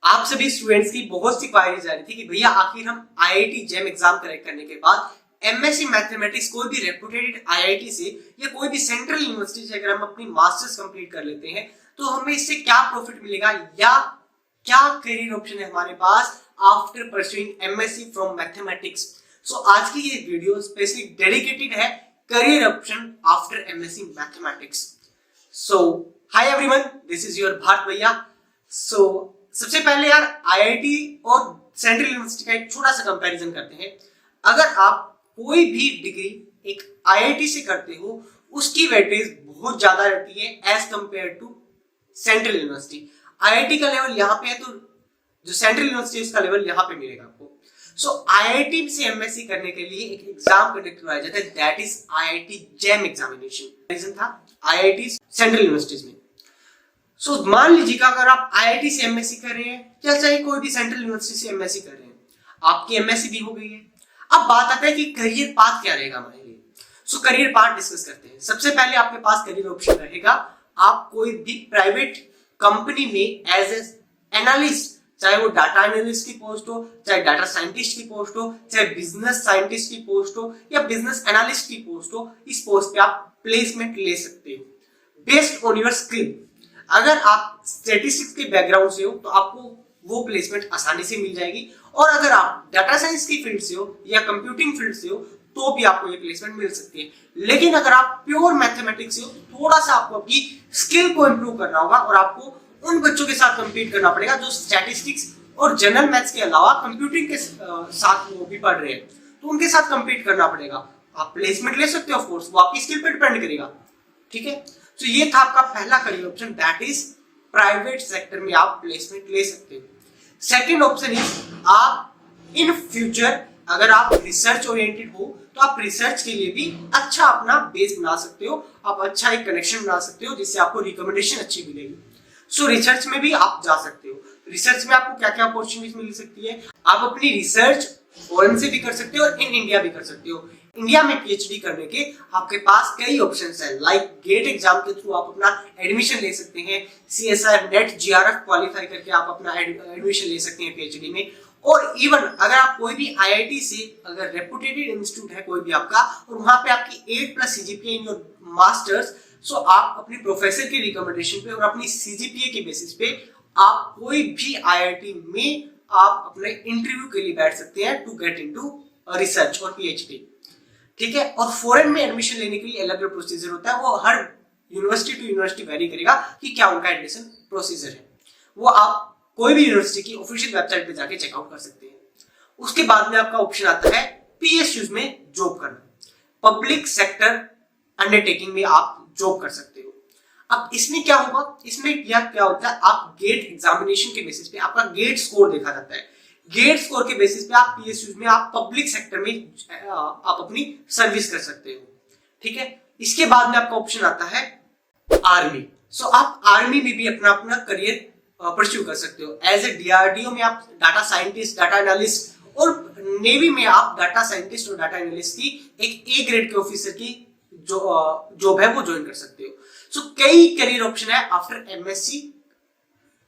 आप सभी स्टूडेंट्स की बहुत सी क्वारीज आ रही थी कि भैया आखिर हम आईआईटी जेम एग्जाम करेक्ट करने के बाद एमएससी मैथमेटिक्स कोई भी रेपुटेटेड आईआईटी से या कोई भी सेंट्रल यूनिवर्सिटी से अगर हम अपनी मास्टर्स कंप्लीट कर लेते हैं तो हमें इससे क्या प्रॉफिट मिलेगा या क्या करियर ऑप्शन है हमारे पास after pursuing MSc from mathematics. So आज की ये वीडियो स्पेशली डेडिकेटेड है career option after MSc mathematics. So hi everyone, this is your Bharat भैया। सो सबसे पहले यार आईआईटी और सेंट्रल यूनिवर्सिटी का एक छोटा सा कंपैरिजन करते हैं। अगर आप कोई भी डिग्री एक आईआईटी से करते हो उसकी वेटेज बहुत ज्यादा रहती है as compare to central university. IIT का लेवल यहाँ पे है तो जो सेंट्रल यूनिवर्सिटी उसका लेवल यहाँ पे मिलेगा आपको। सो आईआईटी से एमएससी करने के लिए एक एग्जाम कंडक्ट करवाया जाता है, that is IIT JAM examination. Reason था आईआईटी सेंट्रल यूनिवर्सिटीज में। सो मान लीजिएगा अगर आप आईआईटी से एमएससी कर रहे हैं या चाहे कोई भी सेंट्रल यूनिवर्सिटी से एमएससी कर रहे हैं, आपकी एमएससी भी हो गई है। अब बात आता है कि करियर पाथ क्या रहेगा हमारे लिए। सो करियर पाथ डिस्कस करते हैं। सबसे पहले आपके पास करियर ऑप्शन रहेगा, आप कोई भी प्राइवेट कंपनी में एज एनालिस्ट, चाहे वो डाटा एनालिस्ट की पोस्ट हो, चाहे डाटा साइंटिस्ट की पोस्ट हो, चाहे बिजनेस साइंटिस्ट की पोस्ट हो या बिजनेस एनालिस्ट की पोस्ट हो, इस पोस्ट पे आप प्लेसमेंट ले सकते हो बेस्ड ऑन योर स्किल। अगर आप स्टैटिस्टिक्स के बैकग्राउंड से हो तो आपको वो प्लेसमेंट आसानी से मिल जाएगी, और अगर आप डाटा साइंस की फील्ड से हो या कंप्यूटिंग फील्ड से हो तो भी आपको ये प्लेसमेंट मिल सकती है। लेकिन अगर आप प्योर मैथमेटिक्स से हो तो थोड़ा सा आपको अपनी स्किल को इंप्रूव करना होगा और आपको उन बच्चों के साथ कंपीट करना पड़ेगा जो स्टैटिस्टिक्स और जनरल मैथ्स के अलावा कंप्यूटिंग के साथ वो भी पढ़ रहे हैं, तो उनके साथ कंपीट करना पड़ेगा। आप प्लेसमेंट ले सकते हो, ऑफ कोर्स, वो आपकी स्किल पे डिपेंड करेगा। ठीक है, तो ये था आपका पहला career option, that is private sector में आप प्लेसमेंट ले सकते हो। सेकंड ऑप्शन इज आप इन फ्यूचर अगर आप रिसर्च ओरिएंटेड हो तो आप रिसर्च के लिए भी अच्छा अपना बेस बना सकते हो, आप अच्छा एक कनेक्शन बना सकते हो जिससे आपको रिकमेंडेशन अच्छी मिलेगी। सो रिसर्च में भी आप जा सकते हो। रिसर्च में आपको क्या क्या अपॉर्चुनिटीज मिल सकती है, आप अपनी रिसर्च फॉरेन से भी कर सकते हो और इन इंडिया भी कर सकते हो। इंडिया में पीएचडी करने के आपके पास कई ऑप्शंस हैं, लाइक गेट एग्जाम के थ्रू आप अपना एडमिशन ले सकते हैं, सीएसआर नेट जीआरएफ क्वालिफाई करके आप अपना एडमिशन ले सकते हैं पीएचडी में। और इवन अगर आप कोई भी आईआईटी से अगर रेपुटेटेड इंस्टीट्यूट है कोई भी आपका और वहां पे आपकी 8+ सीजीपीए इन योर मास्टर्स, सो आप अपने प्रोफेसर की रिकमेंडेशन पे और अपनी सीजीपीए के बेसिस पे आप कोई भी आईआईटी में आप अपने इंटरव्यू के लिए बैठ सकते हैं टू गेट इनटू रिसर्च और पीएचडी। ठीक है, और फॉरेन में एडमिशन लेने के लिए अलग प्रोसीजर होता है, वो हर यूनिवर्सिटी टू यूनिवर्सिटी वेरी करेगा कि क्या उनका एडमिशन प्रोसीजर है। वो आप कोई भी यूनिवर्सिटी की ऑफिशियल वेबसाइट पे जाके चेकआउट कर सकते हैं। उसके बाद में आपका ऑप्शन आता है पीएसयूज में जॉब करना, पब्लिक सेक्टर अंडरटेकिंग में आप जॉब कर सकते हो। अब इसमें क्या होगा, इसमें क्या होता है, आप गेट एग्जामिनेशन के बेसिस पे आपका गेट स्कोर देखा जाता है। गेट स्कोर के बेसिस पे आप पीएसयूज में आप पब्लिक सेक्टर में आप अपनी सर्विस कर सकते हो। ठीक है, इसके बाद में आपका ऑप्शन आता है आर्मी। सो आप आर्मी में भी अपना अपना करियर परस्यू कर सकते हो। एज ए डीआरडीओ में आप डाटा साइंटिस्ट, डाटा एनालिस्ट, और नेवी में आप डाटा साइंटिस्ट और डाटा एनालिस्ट की एक ए ग्रेड के ऑफिसर की जो जॉब है वो ज्वाइन कर सकते हो। सो कई करियर ऑप्शन है आफ्टर एमएससी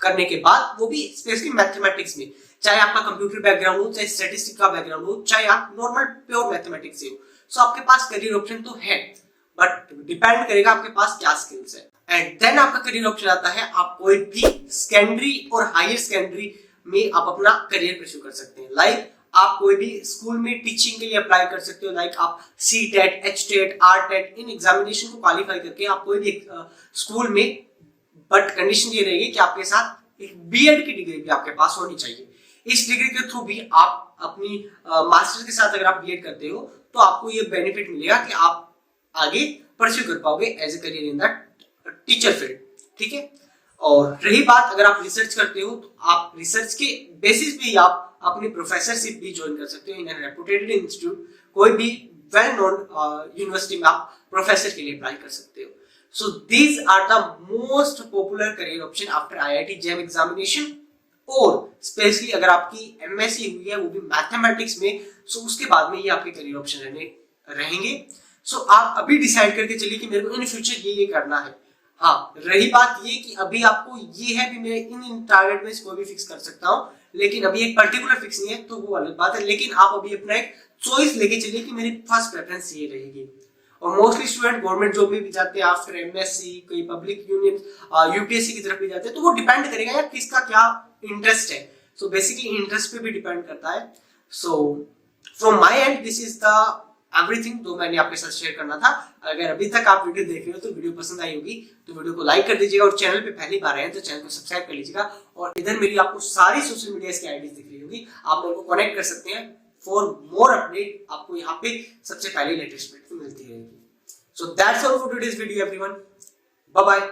करने के बाद, वो भी स्पेशली मैथमेटिक्स में, चाहे आपका कंप्यूटर बैकग्राउंड हो, चाहे स्टैटिस्टिक्स का बैकग्राउंड हो, चाहे आप नॉर्मल प्योर मैथमेटिक्स से हो। सो आपके पास करियर ऑप्शन तो है, बट डिपेंड करेगा आपके पास क्या स्किल्स है। एंड देन आपका करियर ऑप्शन आता है, आप कोई भी सेकेंडरी और हायर सेकेंडरी में आप अपना करियर परस्यू कर सकते हैं। लाइक आप कोई भी स्कूल में टीचिंग के लिए अप्लाई कर सकते हो, लाइक आप सीटेट, एचटेट, आरटेट इन एग्जामिनेशन को क्वालिफाई करके आप कोई भी स्कूल में, बट कंडीशन ये रहेगी कि आपके साथ एक बीएड की डिग्री भी आपके पास होनी चाहिए। इस डिग्री के थ्रू भी आप अपनी मास्टर के साथ अगर आप बीएड करते हो तो आपको ये बेनिफिट मिलेगा कि आप आगे परस्यू कर पाओगे as a career in the teacher field. ठीक है, और रही बात अगर आप रिसर्च करते हो तो आप रिसर्च के बेसिस पे आप अपनी प्रोफेसरशिप भी ज्वाइन कर सकते हो इन रेपुटेटेड इंस्टीट्यूट। कोई भी वेल नोन यूनिवर्सिटी में आप प्रोफेसर के लिए अप्लाई कर सकते हो। So these are the most popular career option after IIT JAM examination, और स्पेशली अगर आपकी एमएससी हुई है वो भी मैथमेटिक्स में, सो उसके बाद में ये आपके करियर ऑप्शन रहेंगे। सो आप अभी डिसाइड करके चलिए कि मेरे को इन फ्यूचर ये करना है। हाँ, रही बात ये कि अभी आपको ये है भी मैं इन टारगेट में कोई भी फिक्स कर सकता हूँ, लेकिन अभी एक पर्टिकुलर फिक्स नहीं है, तो वो अलग बात है। लेकिन आप अभी अपना एक चॉइस लेके चलिए कि मेरी फर्स्ट प्रेफरेंस ये रहेगी। और मोस्टली स्टूडेंट गवर्नमेंट जॉब में भी जाते हैं आफ्टर एमएससी, कोई पब्लिक यूनियन यूपीएससी की तरफ भी जाते हैं, तो वो डिपेंड करेगा यार किसका क्या इंटरेस्ट है। सो बेसिकली इंटरेस्ट पे भी डिपेंड करता है। So from my and this is the everything जो मैंने आपके साथ शेयर करना था। अगर अभी तक आप वीडियो देख रहे हो तो वीडियो पसंद आई होगी तो वीडियो को लाइक कर दीजिएगा, और चैनल पे पहली बार आए हैं तो चैनल को सब्सक्राइब कर लीजिएगा। और इधर मेरी आपको सारी सोशल मीडिया की आईडीज दिख रही होगी, आप मेरे को कनेक्ट कर सकते हैं फॉर मोर अपडेट। आपको यहाँ पे सबसे पहले लेटेस्ट अपडेट मिलती रहेगी। So that's all for today's video everyone, bye bye.